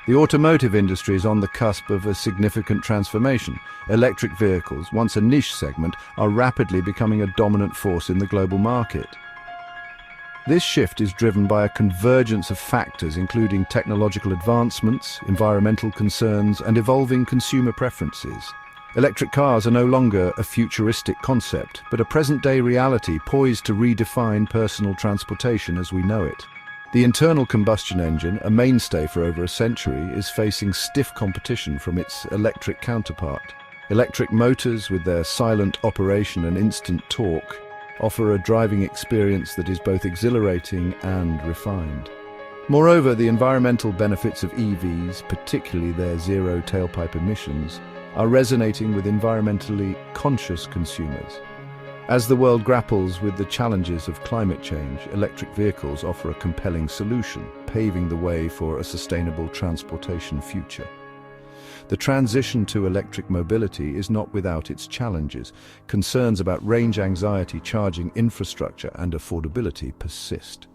The automotive industry is on the cusp of a significant transformation. Electric vehicles, once a niche segment, are rapidly becoming a dominant force in the global market. This shift is driven by a convergence of factors including technological advancements, environmental concerns, and evolving consumer preferences. Electric cars are no longer a futuristic concept, but a present-day reality poised to redefine personal transportation as we know it. The internal combustion engine, a mainstay for over a century, is facing stiff competition from its electric counterpart. Electric motors, with their silent operation and instant torque, offer a driving experience that is both exhilarating and refined. Moreover, the environmental benefits of EVs, particularly their zero tailpipe emissions, are resonating with environmentally conscious consumers. As the world grapples with the challenges of climate change, electric vehicles offer a compelling solution, paving the way for a sustainable transportation future. The transition to electric mobility is not without its challenges. Concerns about range anxiety, charging infrastructure, and affordability persist.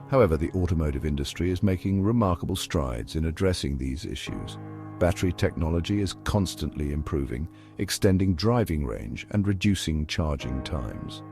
However, the automotive industry is making remarkable strides in addressing these issues. Battery technology is constantly improving, extending driving range and reducing charging times.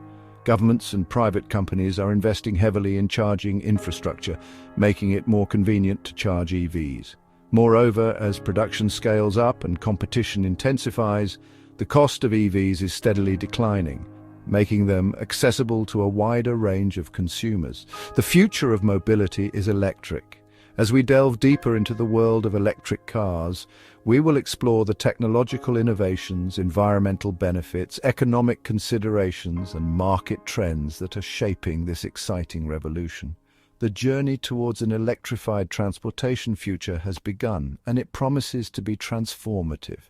Governments and private companies are investing heavily in charging infrastructure, making it more convenient to charge EVs. Moreover, as production scales up and competition intensifies, the cost of EVs is steadily declining, making them accessible to a wider range of consumers. The future of mobility is electric. As we delve deeper into the world of electric cars, we will explore the technological innovations, environmental benefits, economic considerations, and market trends that are shaping this exciting revolution. The journey towards an electrified transportation future has begun, and it promises to be transformative.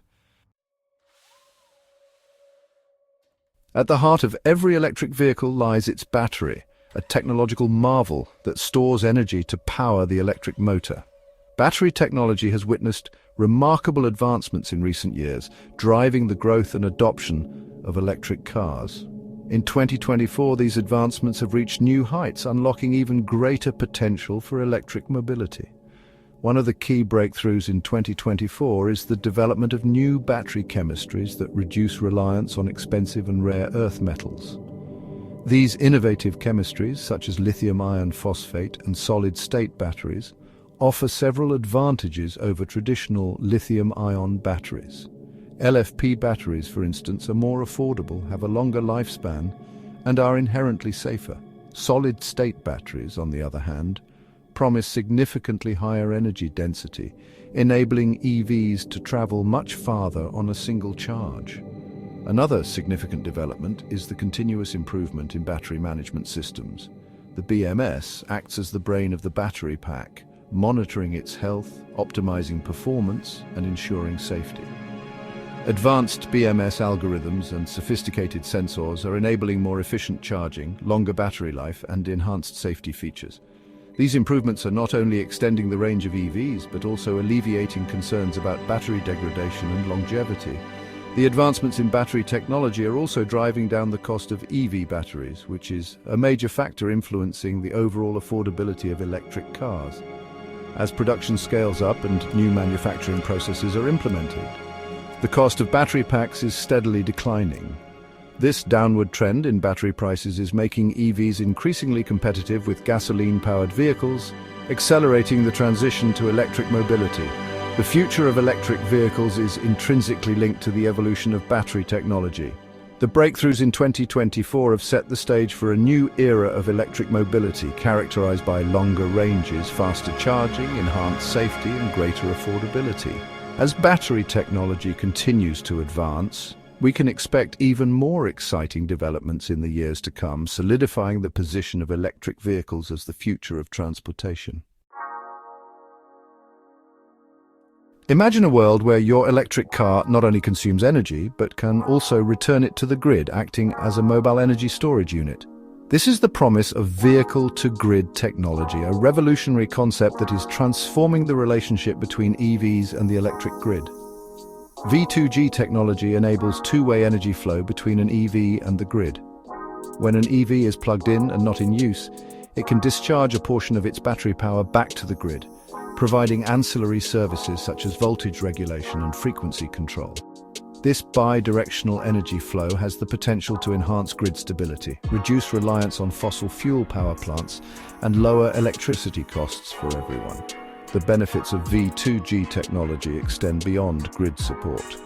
At the heart of every electric vehicle lies its battery, a technological marvel that stores energy to power the electric motor. Battery technology has witnessed remarkable advancements in recent years, driving the growth and adoption of electric cars. In 2024, these advancements have reached new heights, unlocking even greater potential for electric mobility. One of the key breakthroughs in 2024 is the development of new battery chemistries that reduce reliance on expensive and rare earth metals. These innovative chemistries, such as lithium iron phosphate and solid-state batteries, offer several advantages over traditional lithium-ion batteries. LFP batteries, for instance, are more affordable, have a longer lifespan, and are inherently safer. Solid-state batteries, on the other hand, promise significantly higher energy density, enabling EVs to travel much farther on a single charge. Another significant development is the continuous improvement in battery management systems. The BMS acts as the brain of the battery pack, monitoring its health, optimizing performance, and ensuring safety. Advanced BMS algorithms and sophisticated sensors are enabling more efficient charging, longer battery life, and enhanced safety features. These improvements are not only extending the range of EVs, but also alleviating concerns about battery degradation and longevity. The advancements in battery technology are also driving down the cost of EV batteries, which is a major factor influencing the overall affordability of electric cars. As production scales up and new manufacturing processes are implemented, the cost of battery packs is steadily declining. This downward trend in battery prices is making EVs increasingly competitive with gasoline-powered vehicles, accelerating the transition to electric mobility. The future of electric vehicles is intrinsically linked to the evolution of battery technology. The breakthroughs in 2024 have set the stage for a new era of electric mobility, characterized by longer ranges, faster charging, enhanced safety, and greater affordability. As battery technology continues to advance, we can expect even more exciting developments in the years to come, solidifying the position of electric vehicles as the future of transportation. Imagine a world where your electric car not only consumes energy, but can also return it to the grid, acting as a mobile energy storage unit. This is the promise of vehicle-to-grid technology, a revolutionary concept that is transforming the relationship between EVs and the electric grid. V2G technology enables two-way energy flow between an EV and the grid. When an EV is plugged in and not in use, it can discharge a portion of its battery power back to the grid, providing ancillary services such as voltage regulation and frequency control. This bi-directional energy flow has the potential to enhance grid stability, reduce reliance on fossil fuel power plants, and lower electricity costs for everyone. The benefits of V2G technology extend beyond grid support.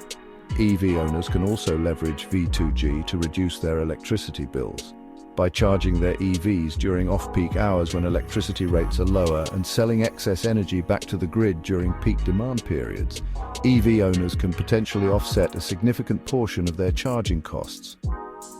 EV owners can also leverage V2G to reduce their electricity bills. By charging their EVs during off-peak hours when electricity rates are lower and selling excess energy back to the grid during peak demand periods, EV owners can potentially offset a significant portion of their charging costs.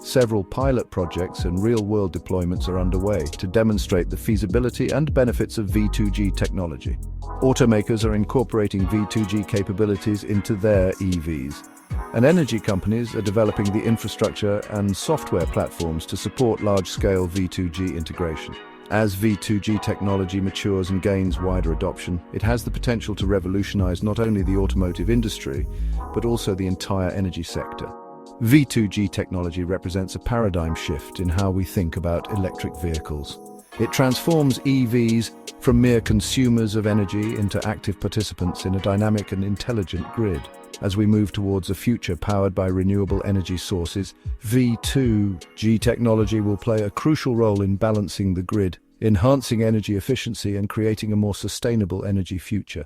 Several pilot projects and real-world deployments are underway to demonstrate the feasibility and benefits of V2G technology. Automakers are incorporating V2G capabilities into their EVs, and energy companies are developing the infrastructure and software platforms to support large-scale V2G integration. As V2G technology matures and gains wider adoption, it has the potential to revolutionize not only the automotive industry, but also the entire energy sector. V2G technology represents a paradigm shift in how we think about electric vehicles. It transforms EVs from mere consumers of energy into active participants in a dynamic and intelligent grid. As we move towards a future powered by renewable energy sources, V2G technology will play a crucial role in balancing the grid, enhancing energy efficiency and creating a more sustainable energy future.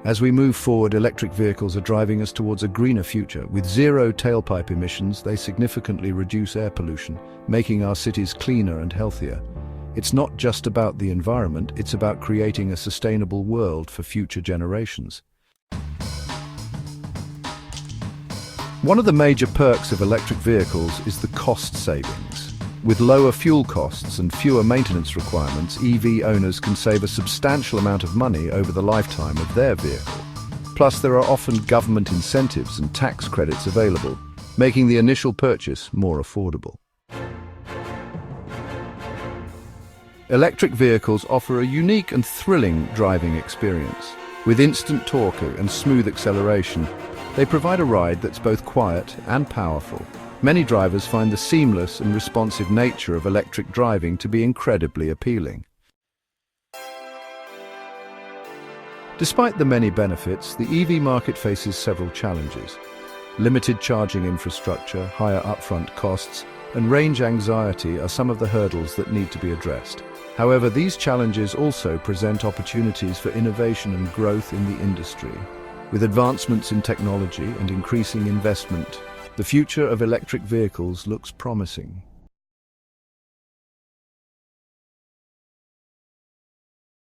As we move forward, electric vehicles are driving us towards a greener future. With zero tailpipe emissions, they significantly reduce air pollution, making our cities cleaner and healthier. It's not just about the environment, it's about creating a sustainable world for future generations. One of the major perks of electric vehicles is the cost savings. With lower fuel costs and fewer maintenance requirements, EV owners can save a substantial amount of money over the lifetime of their vehicle. Plus, there are often government incentives and tax credits available, making the initial purchase more affordable. Electric vehicles offer a unique and thrilling driving experience. With instant torque and smooth acceleration, they provide a ride that's both quiet and powerful. Many drivers find the seamless and responsive nature of electric driving to be incredibly appealing. Despite the many benefits, the EV market faces several challenges. Limited charging infrastructure, higher upfront costs, and range anxiety are some of the hurdles that need to be addressed. However, these challenges also present opportunities for innovation and growth in the industry. With advancements in technology and increasing investment, the future of electric vehicles looks promising.